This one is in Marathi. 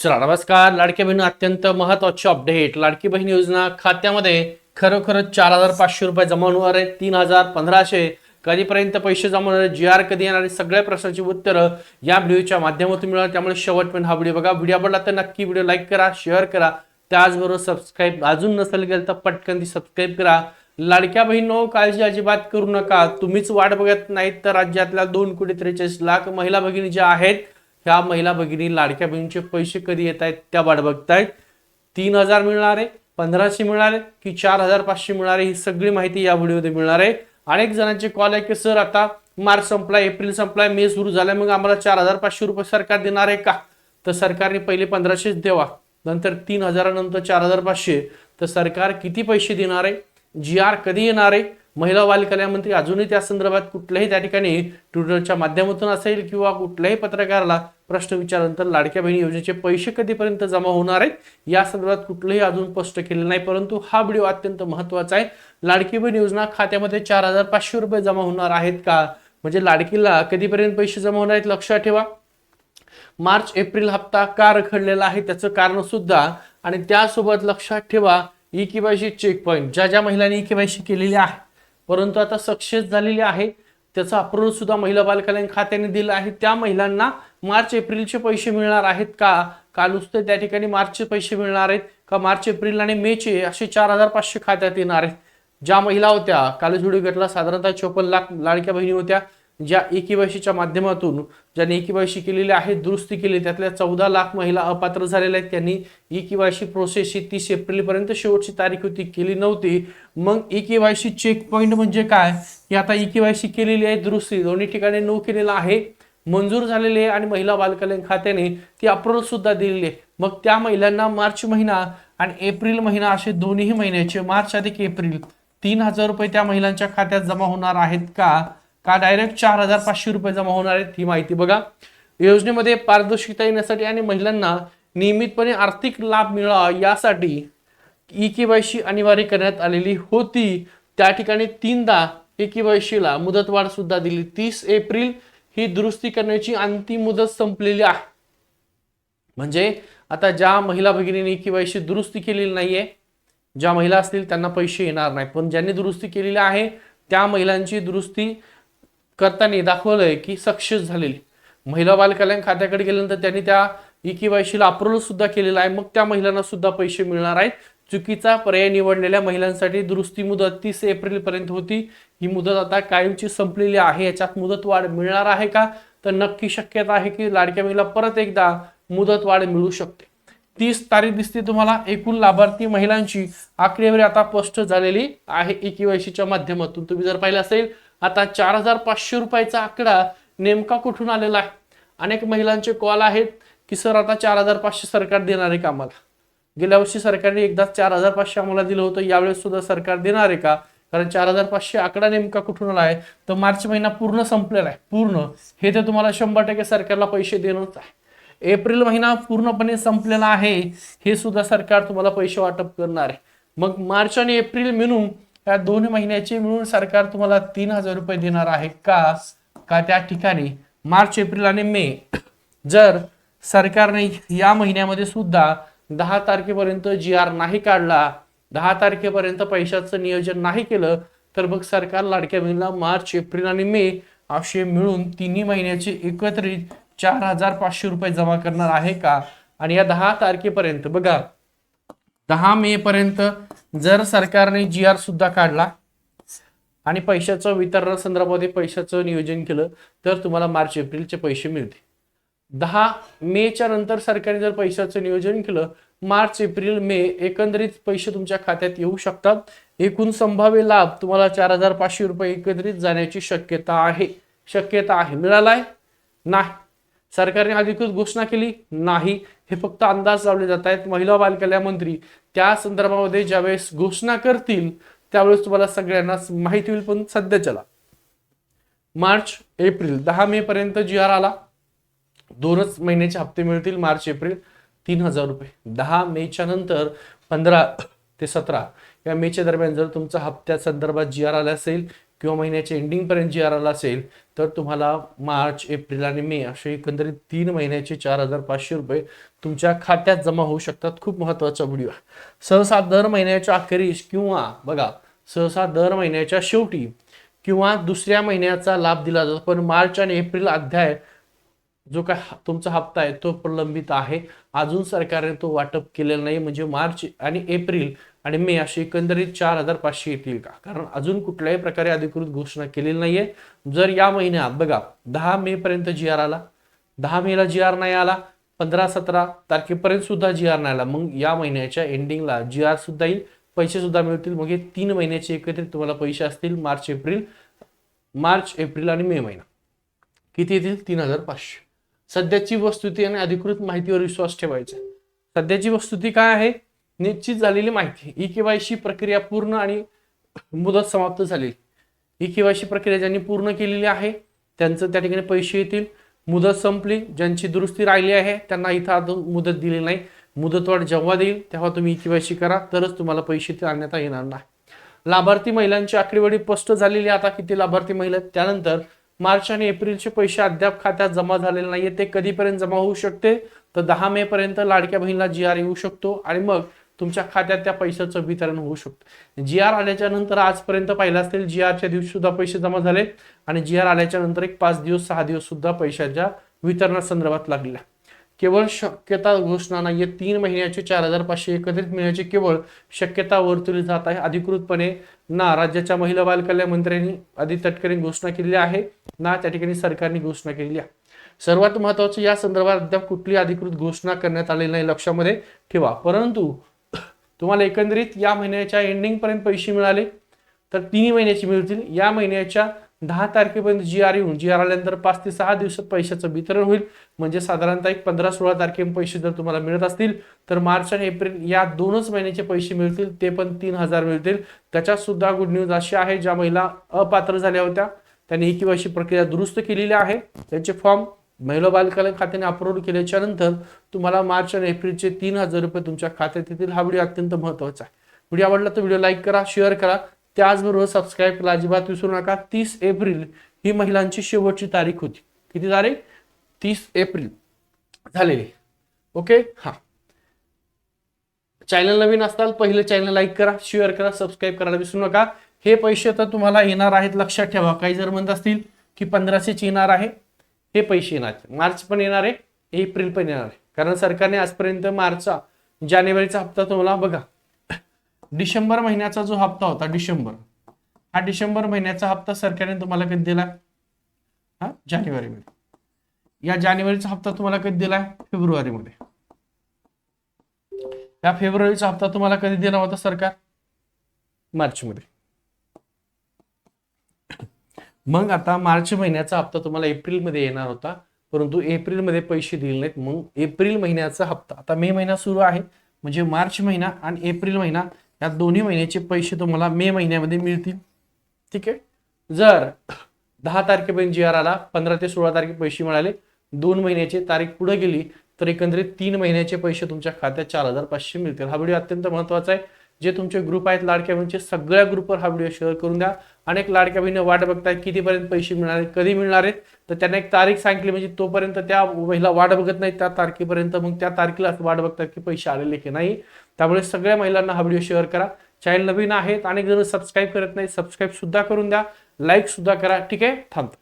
चला नमस्कार. लाडकी बहीण अत्यंत महत्वाची अपडेट. लाडकी बहीण योजना खात्यामध्ये खरोखर 4,500 रुपये जमा होणार आहेत. 3,1500 कधीपर्यंत पैसे जमा होणार, जी आर कधी येणार, सगळ्या प्रश्नाची उत्तरं या व्हिडिओच्या माध्यमातून मिळणार. त्यामुळे शेवटपर्यंत हा व्हिडिओ बघा. व्हिडिओ आवडला तर नक्की व्हिडिओ लाईक करा, शेअर करा. त्याचबरोबर सबस्क्राईब अजून नसेल केलं तर पटकन ती सबस्क्राईब करा. लाडक्या बहिणींनो, काळजी अजिबात करू नका. तुम्हीच वाट बघत नाहीत तर राज्यातल्या 2,43,00,000 महिला भगिनी ज्या आहेत, ह्या महिला भगिनी लाडक्या बहिणीचे पैसे कधी येत आहेत त्या वाट बघतायत. 3,000 मिळणार आहे, 1,500 मिळणार आहे की 4,500 मिळणार आहे, ही सगळी माहिती या व्हिडिओमध्ये मिळणार आहे. अनेक जणांचे कॉल आहे की सर आता मार्च संपलाय, एप्रिल संपलाय, मे सुरू झालाय, मग आम्हाला 4,500 रुपये सरकार देणार आहे का? तर सरकारने पहिले 1,500 द्यावा, नंतर 3,000 नंतर 4,500. तर सरकार किती पैसे देणार आहे, जी आर कधी येणार आहे? महिला बाल कल्याण मंत्री अजूनही त्या संदर्भात कुठल्याही त्या ठिकाणी ट्विटरच्या माध्यमातून असेल किंवा कुठल्याही पत्रकाराला प्रश्न विचारल्यानंतर लाडक्या बहिणी योजनेचे पैसे कधीपर्यंत जमा होणार आहेत या संदर्भात कुठलंही अजून स्पष्ट केलेलं नाही. परंतु हा व्हिडिओ अत्यंत महत्वाचा आहे. लाडकी बहीण योजना खात्यामध्ये 4,500 रुपये जमा होणार आहेत का, म्हणजे लाडकीला कधीपर्यंत पैसे जमा होणार आहेत लक्षात ठेवा. मार्च एप्रिल हप्ता का रखडलेला आहे त्याचं कारण सुद्धा, आणि त्यासोबत लक्षात ठेवा ई केवायसी चेक पॉईंट ज्या ज्या महिलांनी ई केवायसी केलेली आहे परंतु आता सक्सेस झालेली आहे, त्याचा अप्रूव्हल सुद्धा महिला बाल कल्याण खात्याने दिला आहे, त्या महिलांना मार्च एप्रिलचे पैसे मिळणार आहेत का? का नुसते त्या ठिकाणी मार्चचे पैसे मिळणार आहेत का मार्च एप्रिल आणि मेचे असे 4,500 खात्यात येणार आहेत? ज्या महिला होत्या कालच व्हिडिओ घेतला, साधारणतः 54 लाख लाडक्या बहिणी होत्या ज्या ई केवायसीच्या माध्यमातून ज्यांनी ई केवायसी केलेली आहे, दुरुस्ती केली, त्यातल्या 14 लाख महिला अपात्र झालेल्या आहेत. त्यांनी ई केवायसी प्रोसेस 30 एप्रिल पर्यंत शेवटची तारीख होती, केली नव्हती. मग ई केवायसी चेक पॉईंट म्हणजे काय, की आता ई केवायसी केलेली आहे, दुरुस्ती दोन्ही ठिकाणी नो केलेला आहे, मंजूर झालेले आहे आणि महिला बाल कल्याण खात्याने ती अप्रूव्हल सुद्धा दिलेली आहे. मग त्या महिलांना मार्च महिना आणि एप्रिल महिना असे दोन्ही महिन्याचे मार्च अधिक एप्रिल 3,000 रुपये त्या महिलांच्या खात्यात जमा होणार आहेत का डायरेक्ट 4,500 रुपये जमा होणार आहेत, ही माहिती बघा. योजनेमध्ये पारदर्शकता येण्यासाठी आणि महिलांना नियमितपणे आर्थिक लाभ मिळावा यासाठी ई केवायसी अनिवार्य करण्यात आलेली होती. त्या ठिकाणी 3दा ई केवायसीला मुदतवाढ सुद्धा दिली. 30 एप्रिल ही दुरुस्ती करण्याची अंतिम मुदत संपलेली आहे. म्हणजे आता ज्या महिला भगिनींनी ई केवायसी दुरुस्ती केलेली नाहीये, ज्या महिला असतील त्यांना पैसे येणार नाहीत, पण ज्यांनी दुरुस्ती केलेली आहे त्या महिलांची दुरुस्ती करताना दाखवलंय की सक्सेस झालेली. महिला बाल कल्याण खात्याकडे गेल्यानंतर त्यांनी त्या ई केवायसीला अप्रूव्हल सुद्धा केलेला आहे, मग त्या महिलांना सुद्धा पैसे मिळणार आहेत. चुकीचा पर्याय निवडलेल्या महिलांसाठी दुरुस्ती मुदत 30 एप्रिल पर्यंत होती, ही मुदत आता कायमची संपलेली आहे. याच्यात मुदतवाढ मिळणार आहे का, तर नक्की शक्यता आहे की लाडक्या बहिणीला परत एकदा मुदतवाढ मिळू शकते. 30 तारीख दिसते तुम्हाला. एकूण लाभार्थी महिलांची आकडेवारी आता स्पष्ट झालेली आहे ई केवायसीच्या माध्यमातून. तुम्ही जर पाहिलं असेल आता 4,500 रुपयाचा आकडा नेमका कुठून आलेला आहे. अनेक महिलांचे कॉल आहेत की सर आता 4,500 सरकार देणार आहे का आम्हाला? गेल्या वर्षी सरकारने एकदा 4,500 आम्हाला दिलं होतं, यावेळेस सुद्धा सरकार देणार आहे का? कारण 4,500 आकडा नेमका कुठून आला आहे, तर मार्च महिना पूर्ण संपलेला आहे. पूर्ण हे तर तुम्हाला 100% सरकारला पैसे देणंच आहे. एप्रिल महिना पूर्णपणे संपलेला आहे, हे सुद्धा सरकार तुम्हाला पैसे वाटप करणार आहे. मग मार्च आणि एप्रिल मिळून या 2 महिन्याचे मिळून सरकार तुम्हाला 3,000 रुपये देणार आहे का त्या ठिकाणी मार्च एप्रिल आणि मे जर सरकारने या महिन्यामध्ये सुद्धा 10 तारखेपर्यंत जी आर नाही काढला, 10 तारखेपर्यंत पैशाचं नियोजन नाही केलं, तर मग सरकार लाडक्या बहिणीला मार्च एप्रिल आणि मे असे मिळून 3 महिन्याचे एकत्रित 4,500 रुपये जमा करणार आहे का? आणि या 10 तारखेपर्यंत बघा, 10 मे पर्यंत जर सरकारने जी आर सुद्धा काढला आणि पैशाचं वितरण संदर्भामध्ये पैशाचं नियोजन केलं तर तुम्हाला मार्च एप्रिलचे पैसे मिळतील. 10 मेच्या नंतर सरकारने जर पैशाचं नियोजन केलं, मार्च एप्रिल मे एकंदरीत पैसे तुमच्या खात्यात येऊ शकतात. एकूण संभाव्य लाभ तुम्हाला 4,500 रुपये एकत्रित जाण्याची शक्यता आहे. मिळालाय नाही, सरकारने अधिकृत घोषणा केली नाही, हे फक्त अंदाज लावले जात आहेत. महिला बाल कल्याण मंत्री त्या संदर्भामध्ये ज्यावेळेस घोषणा करतील त्यावेळेस तुम्हाला सगळ्यांना माहिती होईल. पण सध्याच्याला मार्च एप्रिल 10 मे पर्यंत जी आर आला, 2च महिन्याचे हप्ते मिळतील मार्च एप्रिल 3,000 रुपये. 10 मेच्या नंतर 15 ते 17 या मेच्या दरम्यान जर तुमचा हप्त्या संदर्भात जी आर आला असेल किंवा महिन्याच्या एंडिंग पर्यंत जी आर आला असेल तर तुम्हाला मार्च, एप्रिल आणि मे असे एकंदरीत 3 महिन्याचे 4,500 रुपये तुमच्या खात्यात जमा होऊ शकतात. खूप महत्त्वाचा व्हिडिओ आहे. सहसा दर महिन्याच्या अखेरीस किंवा बघा सहसा दर महिन्याच्या शेवटी किंवा दुसऱ्या महिन्याचा लाभ दिला जातो, पण मार्च आणि एप्रिल अध्याय जो काय तुमचा हप्ता आहे तो प्रलंबित आहे. अजून सरकारने तो वाटप केलेला नाही. म्हणजे मार्च आणि एप्रिल आणि मे अशी एकंदरीत 4,500 येतील का, कारण अजून कुठल्याही प्रकारे अधिकृत घोषणा केलेली नाहीये. जर या महिन्यात बघा 10 मे पर्यंत जी आर आला, 10 मेला जी आर नाही आला, 15-17 तारखेपर्यंत सुद्धा जी आर नाही आला, मग या महिन्याच्या एंडिंगला जी आर सुद्धा येईल, पैसे सुद्धा मिळतील. मग हे 3 महिन्याचे एकत्रित तुम्हाला पैसे असतील मार्च एप्रिल आणि मे महिना. किती येतील? 3,500. सध्याची वस्तुस्थिती आणि अधिकृत माहितीवर विश्वास ठेवायचा. सध्याची वस्तुस्थिती काय आहे? निश्चित झालेली माहिती. ई-केवायसी प्रक्रिया पूर्ण आणि मुदत समाप्त झालेली. ई-केवायसी प्रक्रिया ज्यांनी पूर्ण केलेली आहे त्यांचं त्या ठिकाणी पैसे येतील. मुदत संपली, ज्यांची दुरुस्ती राहिली आहे त्यांना इथं अजून मुदत दिली नाही. मुदतवाढ जेव्हा देईल तेव्हा तुम्ही ई-केवायसी करा, तरच तुम्हाला पैसे ते आणण्यात येणार नाही. लाभार्थी महिलांची आकडेवारी स्पष्ट झालेली. आता किती लाभार्थी महिला, त्यानंतर मार्च आणि एप्रिलचे पैसे अद्याप खात्यात जमा झालेले नाहीये. ते कधीपर्यंत जमा होऊ शकते? तर 10 मे पर्यंत लाडक्या बहिणीला जी आर येऊ शकतो आणि मग तुमच्या खात्यात त्या पैशाचं वितरण होऊ शकतं. जी आर आल्याच्या नंतर आजपर्यंत पाहिलं असेल जी आरच्या दिवशी सुद्धा पैसे जमा झाले आणि जी आर आल्याच्या नंतर एक 5 दिवस 6 दिवस सुद्धा पैशाच्या वितरणासंदर्भात लागल्या. केवळ शक्यता घोषणा नाहीये. 3 महिन्याचे 4,500 एकत्रित मिळण्याची केवळ शक्यता वर्तवली जात आहे. अधिकृतपणे ना राज्याच्या महिला बाल कल्याण मंत्र्यांनी आदित्य तटकरे घोषणा केलेली आहे, ना त्या ठिकाणी सरकारने घोषणा केलेली आहे. सर्वात महत्त्वाचं, या संदर्भात अद्याप कुठली अधिकृत घोषणा करण्यात आलेली नाही, लक्षामध्ये ठेवा. परंतु तुम्हाला एकंदरीत या महिन्याच्या एंडिंग पर्यंत पैसे मिळाले तर 3 महिन्याचे मिळतील. या महिन्याच्या 10 तारखेपर्यंत जी आर येऊन, जी आर आल्यानंतर 5 ते 6 दिवसात पैशाचं वितरण होईल. म्हणजे साधारणतः एक 15-16 तारखेपर्यंत पैसे जर तुम्हाला मिळत असतील तर मार्च आणि एप्रिल या 2च महिन्याचे पैसे मिळतील, ते पण 3,000 मिळतील. त्याच्यात सुद्धा गुड न्यूज अशी आहे, ज्या महिला अपात्र झाल्या होत्या त्यांनी ई-केवायसी प्रक्रिया दुरुस्त केलेली आहे. त्यांचे फॉर्म महिला बाल कल्याण खात्याने अप्रूव्ह केल्याच्या नंतर तुम्हाला मार्च आणि एप्रिलचे 3,000 रुपये तुमच्या खात्यात येतील. हा व्हिडिओ अत्यंत महत्त्वाचा आहे. व्हिडिओ आवडला तर व्हिडिओ लाईक करा, शेअर करा, त्याचबरोबर सबस्क्राईब करायला अजिबात विसरू नका. 30 एप्रिल ही महिलांची शेवटची तारीख होती. किती तारीख? 30 एप्रिल झालेली. ओके, हा. चॅनल नवीन असताल पहिले चॅनल लाईक करा, शेअर करा, सबस्क्राईब करायला विसरू नका. हे पैसे तर तुम्हाला येणार आहेत, लक्षात ठेवा. काही जर म्हणत असतील की 1500 येणार आहे, हे पैसे येणार, मार्च पण येणार आहे, एप्रिल पण येणार आहे. कारण सरकारने आजपर्यंत जानेवारीचा हप्ता तुम्हाला बघा, डिसेंबर महिन्याचा जो हप्ता होता, डिसेंबर महिन्याचा हप्ता सरकारने तुम्हाला कधी दिला? जानेवारीमध्ये. या जानेवारीचा हप्ता तुम्हाला कधी दिलाय? फेब्रुवारीमध्ये. या फेब्रुवारीचा हप्ता तुम्हाला कधी दिला होता सरकार? मार्चमध्ये. मग आता मार्च महिन्याचा हप्ता तुम्हाला एप्रिलमध्ये येणार होता, परंतु एप्रिलमध्ये पैसे दिले नाहीत. मग एप्रिल महिन्याचा हप्ता, आता मे महिना सुरू आहे, म्हणजे मार्च महिना आणि एप्रिल महिना या दोन्ही महिन्याचे पैसे तुम्हाला मे महिन्यामध्ये मिळतील. ठीक आहे. जर 10 तारखेपर्यंत जी आर आला, 15 ते 16 तारखे पैसे मिळाले, 2 महिन्याची तारीख पुढे गेली तर एकंदरीत 3 महिन्याचे पैसे तुमच्या खात्यात 4,500 मिळतील. हा व्हिडिओ अत्यंत महत्त्वाचा आहे. जे तुमचे ग्रुप आहेत लाडक्या बहिणीचे, सगळ्या ग्रुपवर हा व्हिडिओ शेअर करून द्या. अनेक लाडक्या बहिणी वाट बघतायत कितीपर्यंत पैसे मिळणार आहेत, कधी मिळणार आहेत, तर त्यांना एक तारीख सांगितली म्हणजे तोपर्यंत त्या महिला वाट बघत नाहीत त्या तारखेपर्यंत, मग त्या तारखेला वाट बघतात की पैसे आलेले की नाही. त्यामुळे सगळ्या महिलांना हा व्हिडिओ शेअर करा. चॅनल नवीन आहेत, अनेक जण सबस्क्राईब करत नाही, सबस्क्राईब सुद्धा करून द्या, लाईक सुद्धा करा. ठीक आहे, थांबतो.